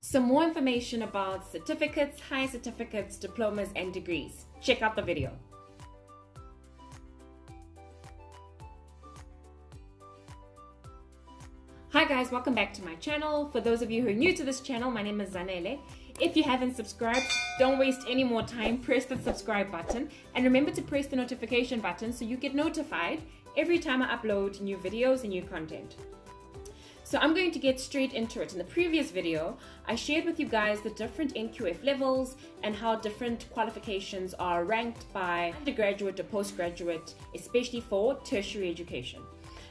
Some more information about certificates, higher certificates, diplomas, and degrees. Check out the video. Hi guys, welcome back to my channel. For those of you who are new to this channel, my name is Zanele. If you haven't subscribed, don't waste any more time. Press the subscribe button and remember to press the notification button so you get notified every time I upload new videos and new content. So I'm going to get straight into it. In the previous video, I shared with you guys the different NQF levels and how different qualifications are ranked by undergraduate or postgraduate, especially for tertiary education.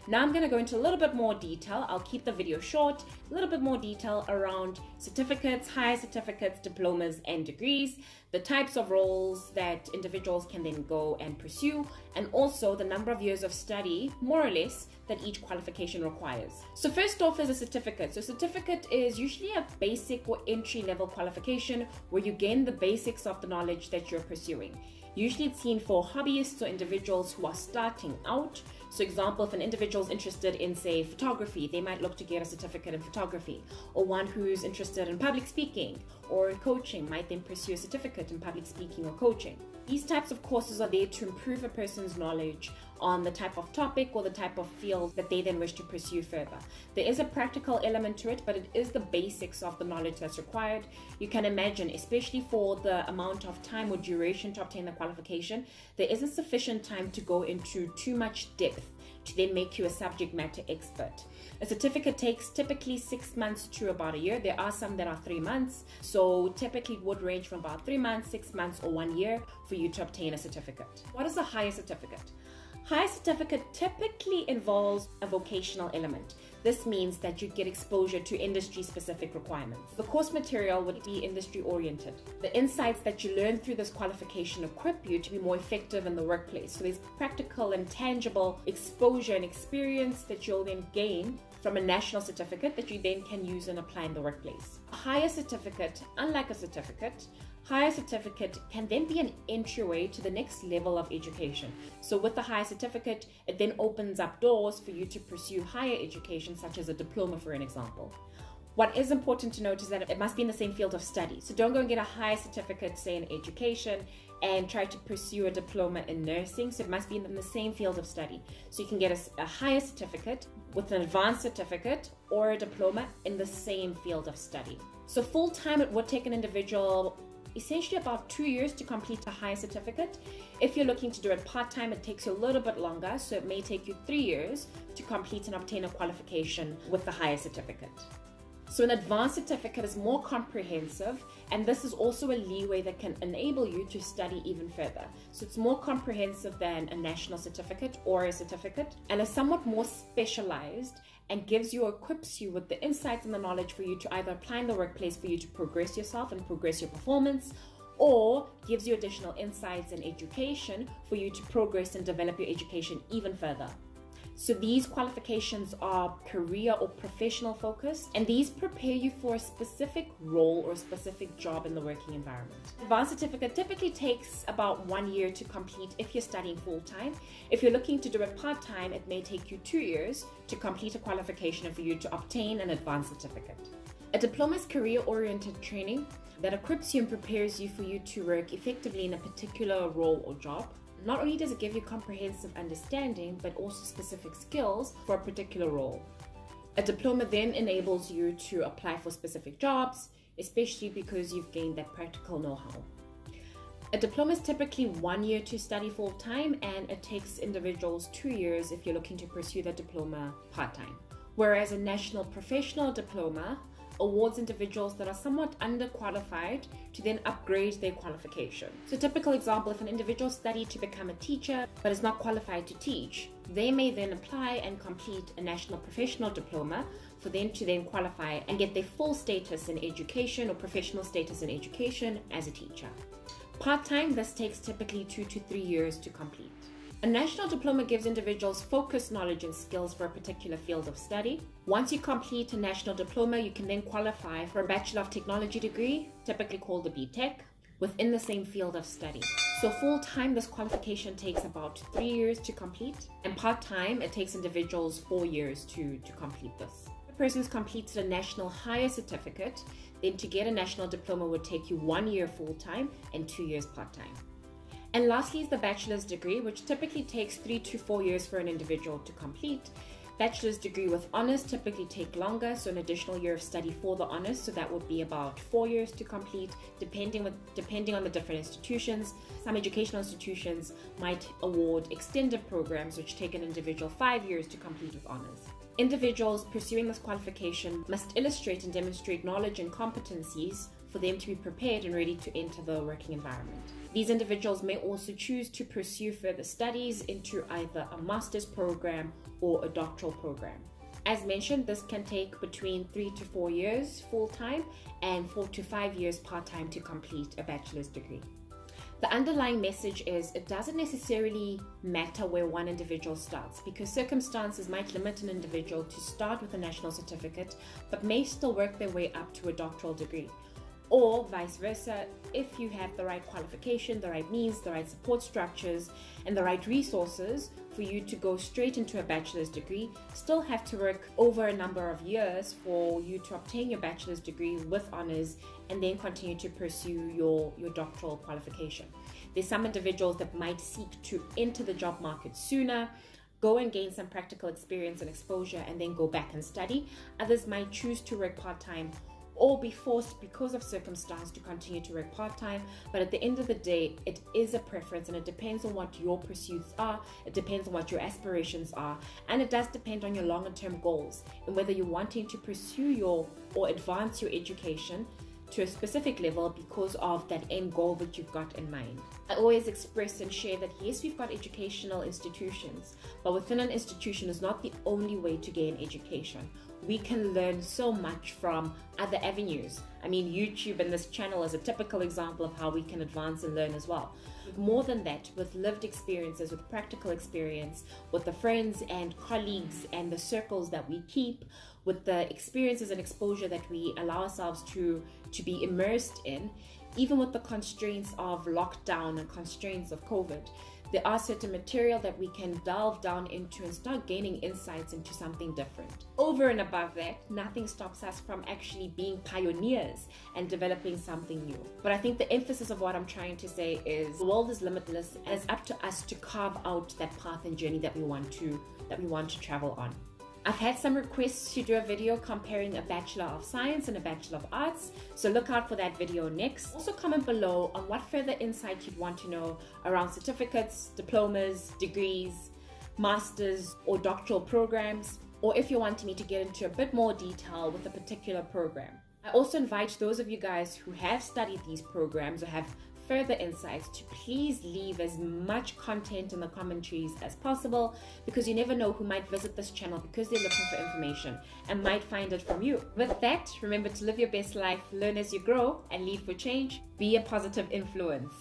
Now I'm going to go into a little bit more detail. I'll keep the video short, a little bit more detail around certificates, higher certificates, diplomas, and degrees, the types of roles that individuals can then go and pursue, and also the number of years of study, more or less, that each qualification requires. So first off is a certificate. So certificate is usually a basic or entry-level qualification where you gain the basics of the knowledge that you're pursuing. Usually it's seen for hobbyists or individuals who are starting out. So example, if an individual is interested in, say, photography, they might look to get a certificate in photography, or one who's interested in public speaking or coaching might then pursue a certificate in public speaking or coaching. These types of courses are there to improve a person's knowledge on the type of topic or the type of field that they then wish to pursue further. There is a practical element to it, but it is the basics of the knowledge that's required. You can imagine, especially for the amount of time or duration to obtain the qualification, there isn't sufficient time to go into too much depth to then make you a subject matter expert. A certificate takes typically 6 months to about a year. There are some that are 3 months. So typically it would range from about 3 months, 6 months, or 1 year for you to obtain a certificate. What is a higher certificate? Higher certificate typically involves a vocational element. This means that you get exposure to industry-specific requirements. The course material would be industry-oriented. The insights that you learn through this qualification equip you to be more effective in the workplace. So there's practical and tangible exposure and experience that you'll then gain from a national certificate that you then can use and apply in the workplace. A higher certificate, unlike a certificate, higher certificate can then be an entryway to the next level of education. So with the higher certificate, it then opens up doors for you to pursue higher education, such as a diploma, for an example. What is important to note is that it must be in the same field of study. So don't go and get a higher certificate, say in education, and try to pursue a diploma in nursing. So it must be in the same field of study. So you can get a higher certificate with an advanced certificate or a diploma in the same field of study. So full time, it would take an individual essentially about 2 years to complete a higher certificate. If you're looking to do it part-time, it takes you a little bit longer, so it may take you 3 years to complete and obtain a qualification with the higher certificate. So an advanced certificate is more comprehensive, and this is also a leeway that can enable you to study even further. So it's more comprehensive than a national certificate or a certificate, and is somewhat more specialized and gives you or equips you with the insights and the knowledge for you to either apply in the workplace for you to progress yourself and progress your performance, or gives you additional insights and education for you to progress and develop your education even further. So these qualifications are career or professional focused, and these prepare you for a specific role or a specific job in the working environment. Advanced certificate typically takes about 1 year to complete if you're studying full-time. If you're looking to do it part-time, it may take you 2 years to complete a qualification and for you to obtain an advanced certificate. A diploma is career-oriented training that equips you and prepares you for you to work effectively in a particular role or job. Not only does it give you comprehensive understanding, but also specific skills for a particular role. A diploma then enables you to apply for specific jobs, especially because you've gained that practical know-how. A diploma is typically 1 year to study full-time, and it takes individuals 2 years if you're looking to pursue that diploma part-time. Whereas a national professional diploma awards individuals that are somewhat underqualified to then upgrade their qualification. So typical example, if an individual studied to become a teacher but is not qualified to teach, they may then apply and complete a national professional diploma for them to then qualify and get their full status in education or professional status in education as a teacher. Part-time, this takes typically 2 to 3 years to complete. A national diploma gives individuals focused knowledge and skills for a particular field of study. Once you complete a national diploma, you can then qualify for a Bachelor of Technology degree, typically called a BTech, within the same field of study. So full-time, this qualification takes about 3 years to complete, and part-time, it takes individuals 4 years to complete this. If a person's completed a national higher certificate, Then to get a national diploma would take you 1 year full-time and 2 years part-time. And lastly is the bachelor's degree, which typically takes 3 to 4 years for an individual to complete. Bachelor's degree with honors typically take longer, so an additional year of study for the honors, so that would be about 4 years to complete, depending on the different institutions. Some educational institutions might award extended programs which take an individual 5 years to complete with honors. Individuals pursuing this qualification must illustrate and demonstrate knowledge and competencies for them to be prepared and ready to enter the working environment. These individuals may also choose to pursue further studies into either a master's program or a doctoral program. As mentioned, this can take between 3 to 4 years full-time and 4 to 5 years part-time to complete a bachelor's degree. The underlying message is it doesn't necessarily matter where one individual starts, because circumstances might limit an individual to start with a national certificate but may still work their way up to a doctoral degree. Or vice versa, if you have the right qualification, the right means, the right support structures, and the right resources for you to go straight into a bachelor's degree, still have to work over a number of years for you to obtain your bachelor's degree with honors and then continue to pursue your doctoral qualification. There's some individuals that might seek to enter the job market sooner, go and gain some practical experience and exposure, and then go back and study. Others might choose to work part-time or be forced because of circumstance to continue to work part-time. But at the end of the day, it is a preference, and it depends on what your pursuits are, it depends on what your aspirations are, and it does depend on your longer-term goals and whether you're wanting to pursue or advance your education to a specific level because of that end goal that you've got in mind. I always express and share that yes, we've got educational institutions, but within an institution is not the only way to gain education. We can learn so much from other avenues. I mean, YouTube and this channel is a typical example of how we can advance and learn as well. More than that, with lived experiences, with practical experience, with the friends and colleagues and the circles that we keep, with the experiences and exposure that we allow ourselves to be immersed in, even with the constraints of lockdown and constraints of COVID, there are certain material that we can delve down into and start gaining insights into something different. Over and above that, nothing stops us from actually being pioneers and developing something new. But I think the emphasis of what I'm trying to say is the world is limitless, and it's up to us to carve out that path and journey that we want to travel on. I've had some requests to do a video comparing a Bachelor of Science and a Bachelor of Arts, so look out for that video next. Also comment below on what further insight you'd want to know around certificates, diplomas, degrees, masters or doctoral programs, or if you're wanting me to get into a bit more detail with a particular program. I also invite those of you guys who have studied these programs or have further insights to please leave as much content in the commentaries as possible, because you never know who might visit this channel because they're looking for information and might find it from you. With that, remember to live your best life, learn as you grow, and lead for change. Be a positive influence.